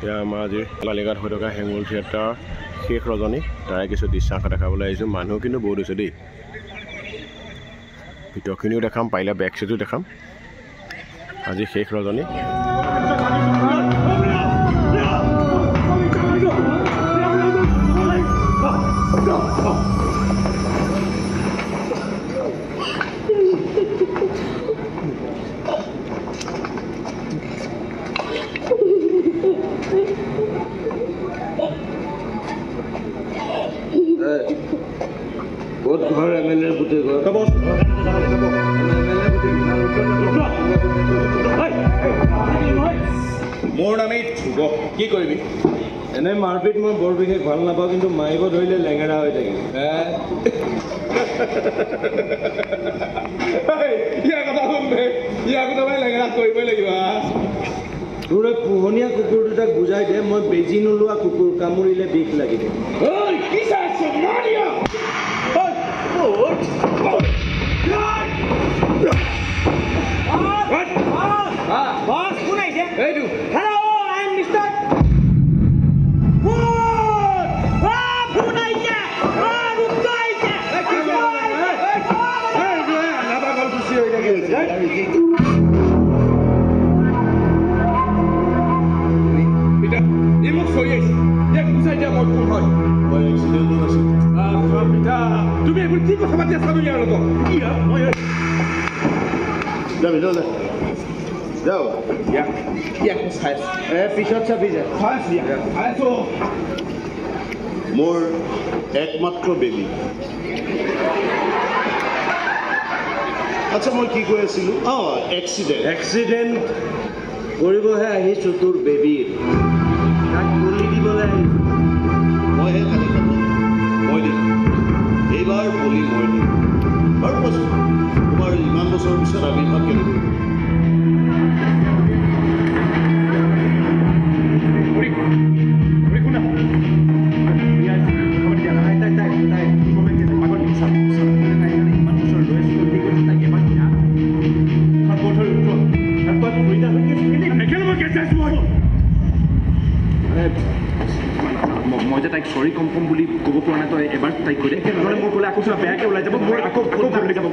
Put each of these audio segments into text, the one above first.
এয়া আমাৰ আজি বালিঘাট হৈ থকা হেঙুল থিয়েটাৰ শেষ ৰজনী তাৰে কিছু দৃশ্যাংশ দেখাবলৈ আহিছোঁ। মানুহ কিন্তু বহুত হৈছে দেই। ভিতৰখিনিও দেখাম, পাৰিলে বেক চাইডো দেখাম। আজি শেষ ৰজনী। বহুত ঘৰ এমএলএ গোটেই ঘৰ মোৰ নামেই ধ্ৰুৱ। কি কৰিবি? এনে মাৰপিট মই বৰ বিশেষ ভাল নাপাওঁ, কিন্তু মাৰিব ধৰিলে লেঙেৰা হৈ থাকিল। ইয়াৰ কথা শুনবে, ইয়াৰ কথা মানে লেঙেৰা কৰিবই লাগিব। তোৰ এই পোহনীয়া কুকুৰ দুটাক বুজাই দে, মই বেজি নোলোৱা কুকুৰ, কামুৰিলে বিষ লাগিব। তুমি এইবোৰ কি কথা পাতি আছা? ইয়াৰ লগত পিছত চাবি যায়। মোৰ একমাত্ৰ বেবী। আচ্ছা, মই কি কৈ আছিলোঁ? এক্সিডেণ্ট কৰিবহে আহিছোঁ তোৰ বেবীৰ, তাক বলি দিবলৈ আহিছোঁ। মইহে খালি মই দিম এইবাৰ বলি মই দিম। আৰু কৈছোঁ তোমাৰ ইমান বছৰৰ পিছত আবিৰ্ভাৱ কেনেকৈ? মই যে তাইক চৰি কম কম বুলি ক'ব পৰা নাই, তই এবাৰ তাইক কৈ দে। নহ'লে মোৰ ক'লে আকৌ বেয়াকৈ ওলাই যাব, মোৰ আকৌ ভাললৈ যাব।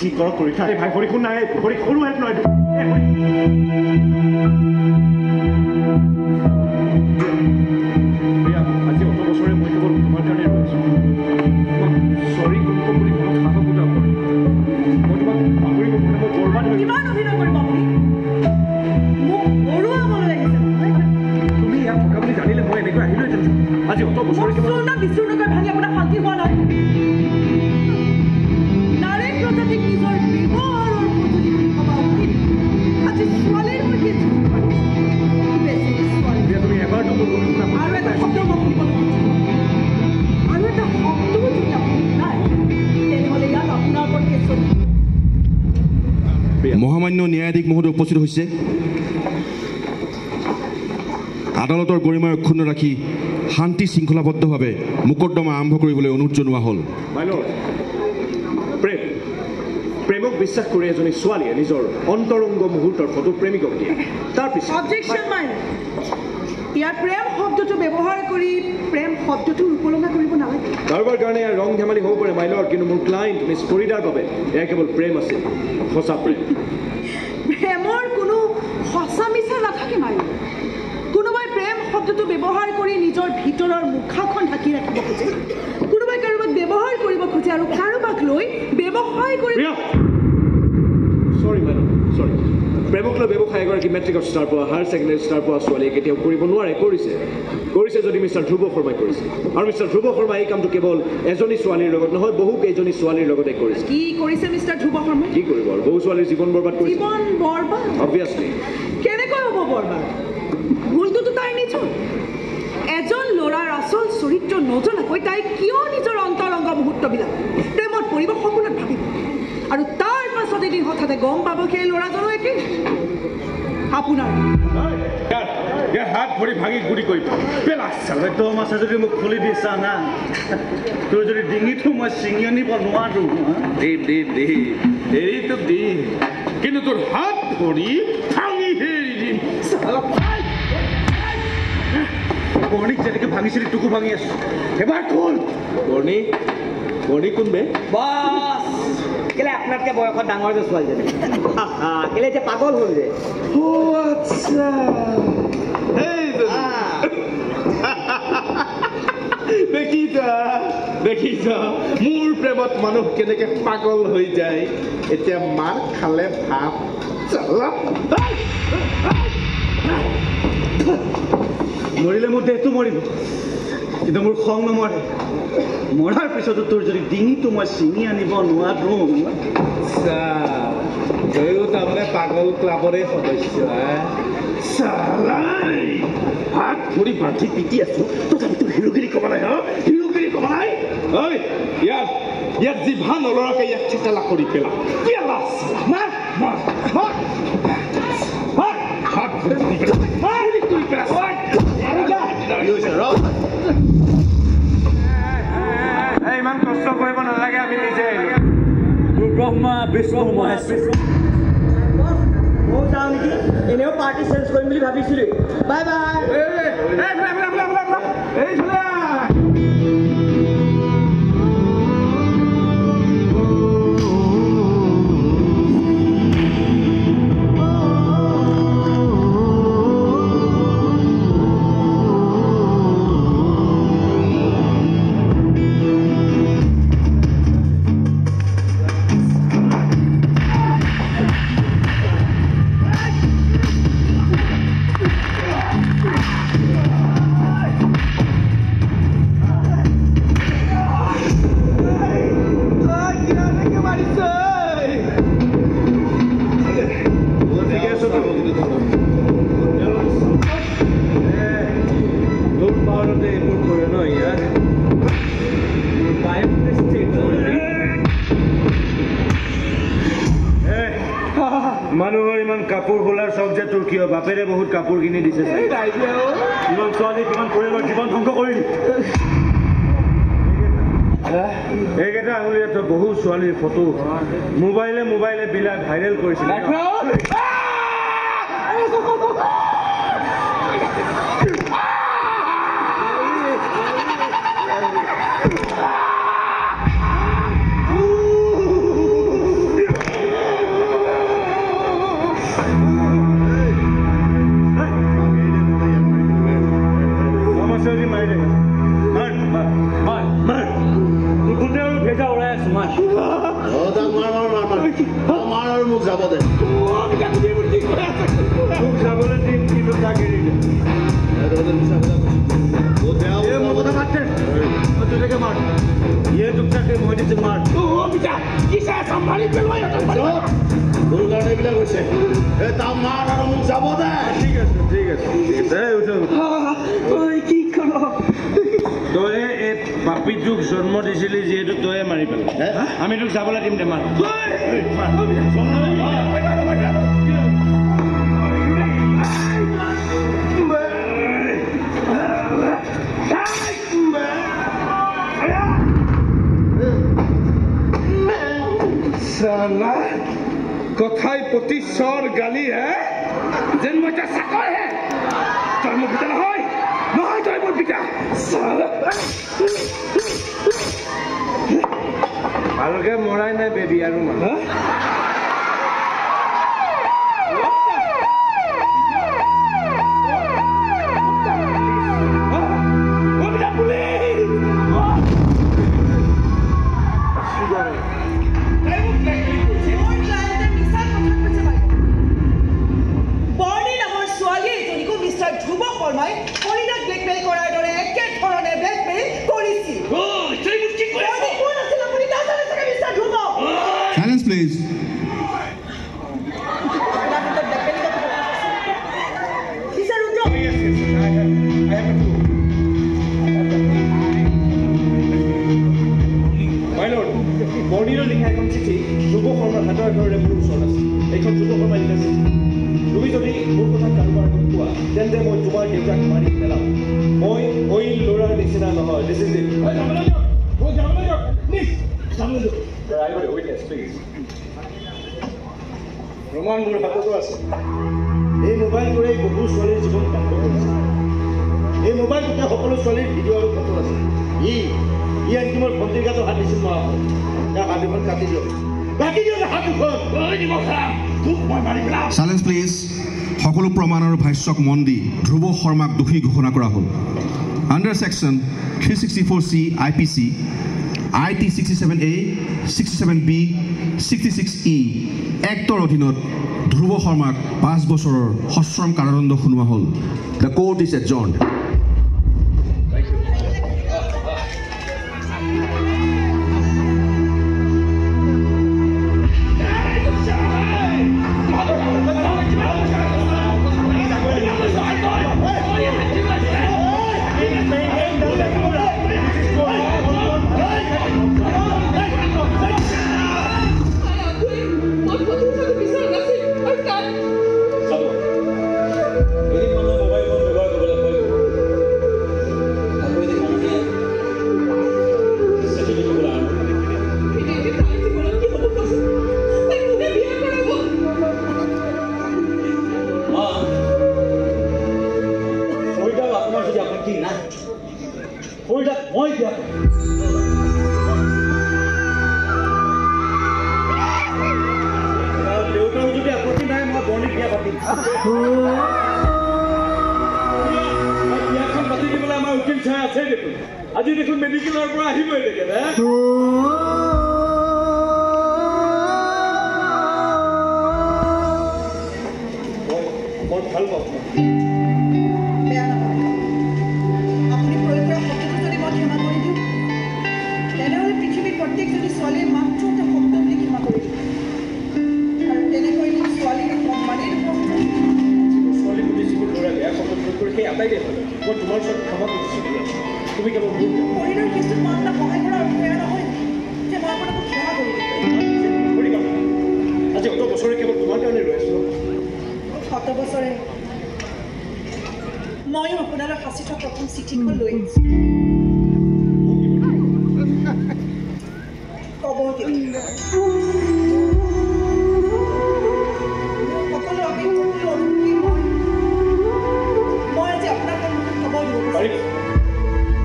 যি কৰক কৰি থাক ভাই। ভৰি শুন নাই, ভৰি সৰু হেল্প নহয়। আজি অত বছৰে মই কেৱল তোমাৰ কাৰণে ৰৈ আছোঁ। চৰি কম কম বুলি কোনো সাহস গোটাব মই তোমাক পাহৰিব নোৱাৰে। মই বৰবাদ হৈ তুমি ইয়াত থকা বুলি জানিলে মই এনেকৈ আহিলোহেঁতেন। আজি অত বছৰে কেৱল ভাঙি আপোনাৰ শান্তি হোৱা নাই। নাৰী প্ৰজাতিক নিজৰ ব্যৱহাৰৰ উপযোগী বুলি ভবা উচিত। আজি ছোৱালীৰ সৈতে তুমি এবাৰতো আৰু এটা শব্দ মই শুনিবলৈ আৰু এটা শব্দও যদি আপুনি নাই, তেনেহ'লে ইয়াত আপোনাৰ ওপৰত কেছ চলিব। মহামান্য ন্যায়াধীশ মহোদয় উপস্থিত হৈছে। আদালতৰ গৰিমাৰ অক্ষুণ্ণ ৰাখি শান্তি শৃংখলাবদ্ধভাৱে মোকদ্দমা আৰম্ভ কৰিবলৈ অনুৰোধ জনোৱা হ'ল। প্ৰেমক বিশ্বাস কৰি এজনী ছোৱালীয়ে নিজৰ অন্তৰংগ মুহূৰ্তৰ ফটো প্ৰেমিকক দিয়ে। তাৰপিছত অবজেকশ্যন মাই ইয়াৰ প্ৰেম শব্দটো ব্যৱহাৰ কৰি প্ৰেম শব্দটো উপলব্ধ কৰিব নালাগে। কাৰোবাৰ কাৰণে ইয়াৰ ৰং ধেমালি হ'ব পাৰে মাইলৰ, কিন্তু মোৰ ক্লাইণ্ট মিছ ফৰিদাৰ বাবে এয়া কেৱল প্ৰেম আছিল, সঁচা প্ৰেম। প্ৰেমৰ কোনো সঁচা মিছা নাথাকে মাইল। কোনোবাই প্ৰেম শব্দটো ব্যৱহাৰ কৰি নিজৰ ভিতৰৰ মুখাখন ঢাকি ৰাখিব খোজে, কোনোবাই কাৰোবাক ব্যৱহাৰ কৰিব খোজে আৰু কাৰোবাক লৈ ব্যৱসায় কৰিব। চৰি মেডাম, চৰি। প্ৰেমক লৈ ব্যৱসায় এগৰাকী মেট্ৰিকৰ ষ্টাৰ পোৱা, হায়াৰ ছেকেণ্ডেৰী ষ্টাৰ পোৱা ছোৱালীয়ে কেতিয়াও কৰিব নোৱাৰে। কৰিছে যদি মিষ্টাৰ ধ্ৰুৱ শৰ্মাই কৰিছে। আৰু মিষ্টাৰ ধ্ৰুৱ শৰ্মাই এই কামটো কেৱল এজনী ছোৱালীৰ লগত নহয়, বহু কেইজনী ছোৱালীৰ লগতে কৰিছে। কি কৰিছে মিষ্টাৰ ধ্ৰুৱ শৰ্মাই? কি কৰিব আৰু বহু ছোৱালীৰ জীৱন বৰবাদ কৰিছে। জীৱন বৰবাদ? অবভিয়াছলি। কেনেকৈ হ'ব বৰবাদ? ভুলটোতো তাই নিজৰ। এজন ল'ৰাৰ আচল চৰিত্ৰ নজনাকৈ তাই কিয় নিজৰ অন্তৰংগ মুহূৰ্তবিলাক প্ৰেমত পৰিব সপোনত ভাবিব, আৰু তাৰ পাছত এদিন হঠাতে গম পাব সেই ল'ৰাজনো একেই আপোনাৰ। হাত ভৰি ভাঙি গুৰি কৰি তোৰ মাছে যদি মোক খুলি দিছা না, তোৰ যদি ডিঙিটো মই ছিঙি আনিব নোৱাৰো। কিন্তু তোৰ হাত ভৰি ভাঙি হেৰি দিম। বৰ্ণিক যেনেকৈ ভাঙিছিলি তোকো ভাঙি আছোঁ এবাৰ খোল বৰ্ণি কোন বে বাস কেলে আপনাতকে বয়সত ডাঙৰ যে ছোৱালীজনী কেলে এতিয়া পাগল হ'ল যে আচ্ছা দেখিছা মোৰ প্ৰেমত মানুহ কেনেকে পাগল হৈ যায় এতিয়া মাৰ খালে ভাত মৰিলে মোৰ দেহটো মৰিব কিন্তু মোৰ খং নমৰে মৰাৰ পিছতো তোৰ যদি ডিঙিটো মই ছিঙি আনিব নোৱাৰো তয়ো তাৰমানে পাগল ক্লাবৰে সদস্য হাত ভৰি বান্ধি পিটি আছো তথাপি তোৰ হিৰোগিৰি ক'ব নাই হিৰোগিৰি ক'ব নাই ঐ ইয়াত জিভা নলৰাকে ইয়াক চেতেলা কৰি পেলা ইমান কষ্ট কৰিব নালাগে আমি নিজে ব্ৰহ্মা বিষ্ণু মহেশ্বৰ ময়ো যাওঁ নেকি এনেও পাৰ্টি চেঞ্জ কৰিম বুলি ভাবিছিলোঁ বাই বাই মানুহৰ ইমান কাপোৰ খোলাৰ চব যে তোৰ কিয় বাপেৰে বহুত কাপোৰ কিনি দিছে ইমান ছোৱালী কিমান পৰিয়ালৰ জীৱন ধ্বংস কৰিলি এইকেইটা আঙুলিৰে তই বহু ছোৱালীৰ ফটো মোবাইলে বিলাক ভাইৰেল কৰিছিল মোক যাব দে যাবলৈ দিম কিন্তু তাকে কথা পাতে তোকে মাৰ ইয়ে তোক তাকে মই দিছো মাৰ তোৰ কাৰণে এইবিলাক হৈছে তাৰ মাৰ আৰু মোক যাব দে ঠিক আছে কি কৰ তই এই পাপিটোক জন্ম দিছিলি যিহেতু তয়ে মাৰি পেলাই আমি তোক যাবলৈ দিম দে মাৰ কথাই প্ৰতি চৰ গালি হে যেন মই এটা চাকৰ হে তই মোৰ পিতা নহয় তই মোৰ পিতা ভালকে মৰাই নাই বেবী আৰু মানুহ Silence, please. বৰ্ণিৰ লিখা এখন চিঠি ধ্ৰুৱ শৰ্মাৰ হাতৰ এঘৰৰে মোৰ ওচৰত আছে এইখন ধ্ৰুৱ শৰ্মাই লিখা চিঠি তুমি যদি মোৰ কথা কাৰোবাৰ আগত কোৱা তেন্তে মই তোমাৰ দেউতাক মাৰি পেলাম মই ঐ ল'ৰাৰ নিচিনা নহয় দিছ ইজ ইট প্ৰমাণ মোৰ হাততো আছে এই মোবাইলবোৰে বহু ছোৱালীৰ জীৱন ধ্বংস কৰিছে এই তোমাৰ গোটেই সকলো ছোৱালীৰ ভিডিঅ' আৰু ফটো আছে ই আনকি মোৰ ভণ্টিৰ গাতো হাত দিছিল মই তাৰ হাত দুখন কাটি দিয়ক হাত দুখন তোক মই মাৰি পেলাম সাইলেন্স প্লিজ সকলো প্ৰমাণ আৰু ভাষ্যক মন দি ধ্ৰুৱ শৰ্মাক দোষী ঘোষণা কৰা হ'ল under section 364C IPC IT 67A 67B 66E actor অধীনত ধ্ৰুৱ শৰ্মাক 5 বছৰৰ সশ্ৰম কাৰাদণ্ড শুনোৱা হ'ল দ্য কোৰ্ট ইজ এডজৰ্নড আজি দেখোন মেডিকেলৰ পৰা আহিবই লাগে না মই ভাল পাওঁ বেয়া নাপাব আপুনি প্ৰয়োগ কৰা শব্দটো যদি মই ক্ষমা কৰি দিওঁ তেনেহ'লে পৃথিৱীৰ প্ৰত্যেকজনী ছোৱালীয়ে মাত্ৰ এটা শব্দ বুলি ক্ষমা কৰি দিওঁ আৰু তেনেকৈ ছোৱালীক সন্মানেই ছোৱালী বুলি যিবোৰ ল'ৰা বেয়া শব্দ প্ৰয়োগ কৰি সেই আটাই দিয়ে মই তোমাৰ ওচৰত ক্ষমা কৰিছোঁ তুমি কেৱল শৰীৰৰ কিছু মানটা সহায় কৰা আৰু বেয়া নহয় যে মই আপোনাক ক্ষমা কৰিম আজি অত বছৰে কেৱল তোমাৰ কাৰণে ৰৈ আছোঁ 7 বছৰে ময়ো আপোনালৈ সাঁচি থকা প্ৰথম চিঠিখন লৈ আহিছোঁ ক'ব সকলো অভিজ্ঞতা অনুভূতি মই আজি আপোনাক খবৰ দিব পাৰিম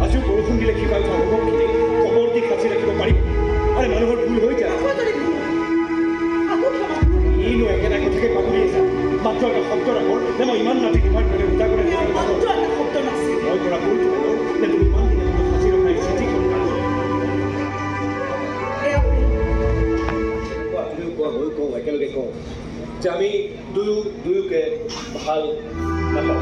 আজিও বৰষুণ দিলে কিবা হ'ব খবৰ দি সাঁচি ৰাখিব পাৰিম আৰে মানুহৰ ভুল হৈ যায় ইনো একেটা কথাকে পাহৰি আছা মাত্ৰ এটা শব্দ ৰাখৰ নে মই ইমান ৰাতি তোমাৰ কাৰণে উদা কৰি শব্দ নাছিল মই কৰা ভুল নে তুমি ইমান দিনে মোক সাঁচি ৰখাই চিঠিখন তুমিও কোৱা মই কওঁ একেলগে কওঁ যে আমি দুয়োকে ভাল নাপাওঁ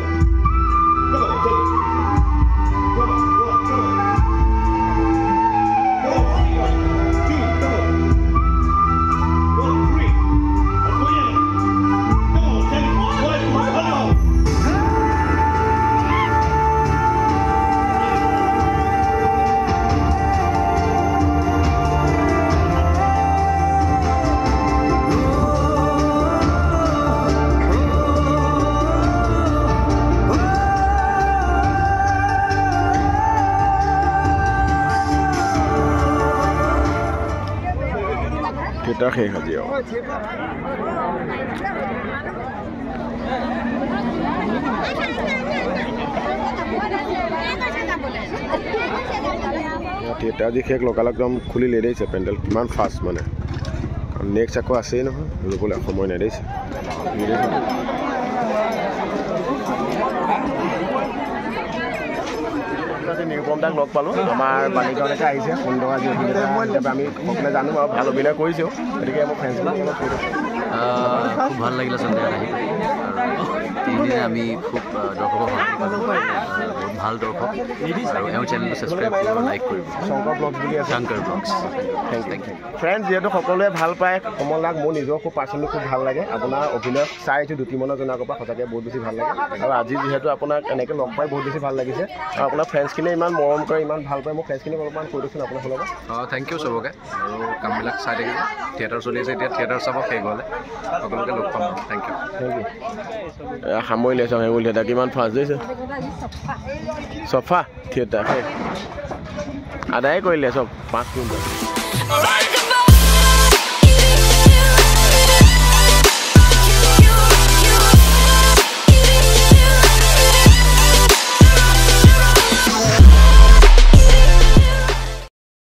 থিয়েটাৰ শেষ আজি আৰু থিয়েটাৰ আজি শেষ লগালগ একদম খুলি লেদিছে পেণ্ডেল কিমান ফাষ্ট মানে কাৰণ নেক্সট আকৌ আছেই নহয় ৰ'বলৈ সময় নেদিছে নিৰুপম দাক লগ পালোঁ আমাৰ বালিগাঁৱলৈকে আহিছে সুন্দৰ আজি অভিনেতা হিচাপে আমি সকলোৱে জানো আৰু ভাল অভিনয় কৰিছেও গতিকে মোৰ ফ্ৰেণ্ডছবিলাক অলপ কৈ দিছোঁ খুব ভাল লাগিলে সন্ধিয়া আহি তিনিদিনে আমি খুব দৰ্শকক ভাল দৰ্শক আৰু এওঁ চেনেলটো ছাবস্ক্ৰাইব কৰিব লাইক কৰিব শংকৰ ব্লগছ বুলি আছে Shankar blogs thank you friends যিহেতু সকলোৱে ভাল পায় কমল দাক মোৰ নিজেও খুব পাৰ্চনেলি খুব ভাল লাগে আপোনাৰ অভিনয় চাই আছোঁ দুটিমনৰ জনাৰ পৰা সঁচাকৈ বহুত বেছি ভাল লাগে আৰু আজি যিহেতু আপোনাক এনেকৈ লগ পাই বহুত বেছি ভাল লাগিছে আৰু আপোনাৰ ফ্ৰেণ্ডছখিনিয়ে ইমান মৰম কৰে ইমান ভাল পায় মোক ফ্ৰেণ্ডছখিনিক অলপমান কৈ দিছোঁ আপোনাৰ ফালৰ পৰা থেংক ইউ চবকে আৰু কামবিলাক চাই থাকিব থিয়েটাৰ চলি আছে এতিয়া থিয়েটাৰ চাব শেষ হ'লে সকলোকে লগ পাম থেংক ইউ সামৰিলে চাওঁ হেঙুল থিয়েটাৰ কিমান ফাষ্ট দিছে চফা থিয়েটাৰ শেষ আদায়ে কৰিলে চব 5 মিনিট